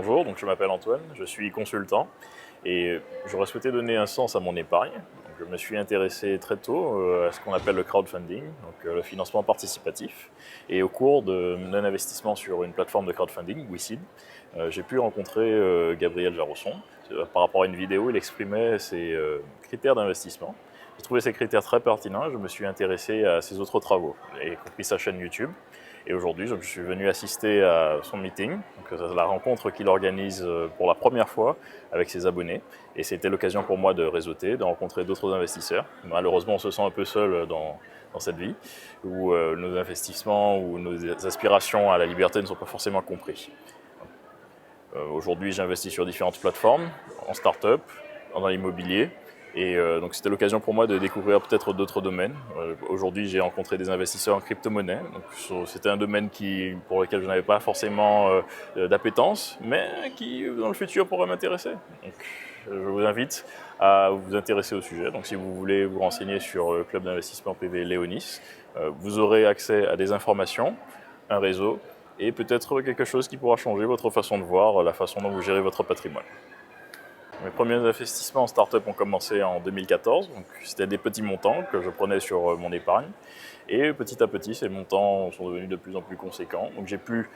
bonjour, donc je m'appelle Antoine, je suis consultant et j'aurais souhaité donner un sens à mon épargne. Donc, je me suis intéressé très tôt à ce qu'on appelle le crowdfunding, donc le financement participatif. Et au cours d'un investissement sur une plateforme de crowdfunding, WeSeed, j'ai pu rencontrer Gabriel Jarosson. Par rapport à une vidéo, il exprimait ses critères d'investissement. J'ai trouvé ces critères très pertinents, je me suis intéressé à ses autres travaux, y compris sa chaîne YouTube. Et aujourd'hui, je suis venu assister à son meeting, donc la rencontre qu'il organise pour la première fois avec ses abonnés. Et c'était l'occasion pour moi de réseauter, de rencontrer d'autres investisseurs. Malheureusement, on se sent un peu seul dans cette vie, où nos investissements ou nos aspirations à la liberté ne sont pas forcément compris. Aujourd'hui, j'investis sur différentes plateformes, en start-up, dans l'immobilier. Et donc c'était l'occasion pour moi de découvrir peut-être d'autres domaines. Aujourd'hui, j'ai rencontré des investisseurs en crypto-monnaie. C'était un domaine pour lequel je n'avais pas forcément d'appétence, mais qui dans le futur pourrait m'intéresser. Donc je vous invite à vous intéresser au sujet. Donc si vous voulez vous renseigner sur le club d'investissement privé Léonis, vous aurez accès à des informations, un réseau et peut-être quelque chose qui pourra changer votre façon de voir la façon dont vous gérez votre patrimoine. Mes premiers investissements en start-up ont commencé en 2014, donc c'était des petits montants que je prenais sur mon épargne. Et petit à petit, ces montants sont devenus de plus en plus conséquents. Donc j'ai pu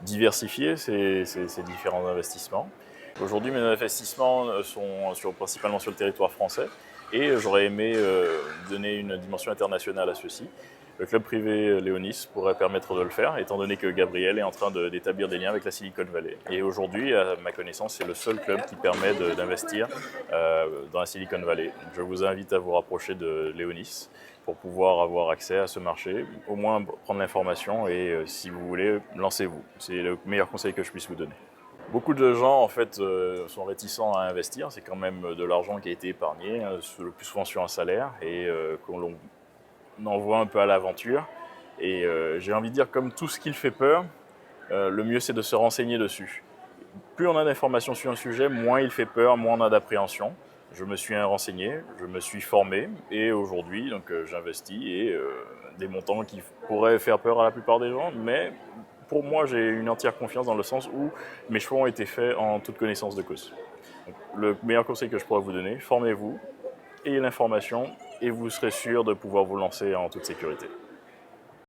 diversifier ces différents investissements. Aujourd'hui, mes investissements sont principalement sur le territoire français et j'aurais aimé donner une dimension internationale à ceux-ci. Le club privé Léonis pourrait permettre de le faire, étant donné que Gabriel est en train d'établir des liens avec la Silicon Valley. Et aujourd'hui, à ma connaissance, c'est le seul club qui permet d'investir dans la Silicon Valley. Donc, je vous invite à vous rapprocher de Léonis pour pouvoir avoir accès à ce marché, au moins prendre l'information et si vous voulez, lancez-vous. C'est le meilleur conseil que je puisse vous donner. Beaucoup de gens en fait sont réticents à investir, c'est quand même de l'argent qui a été épargné, le plus souvent sur un salaire et qu'on envoie un peu à l'aventure. Et j'ai envie de dire, comme tout ce qui fait peur, le mieux c'est de se renseigner dessus. Plus on a d'informations sur un sujet, moins il fait peur, moins on a d'appréhension. Je me suis renseigné, je me suis formé et aujourd'hui j'investis et des montants qui pourraient faire peur à la plupart des gens, mais pour moi j'ai une entière confiance dans le sens où mes choix ont été faits en toute connaissance de cause. Donc, le meilleur conseil que je pourrais vous donner, formez-vous, ayez l'information et vous serez sûr de pouvoir vous lancer en toute sécurité.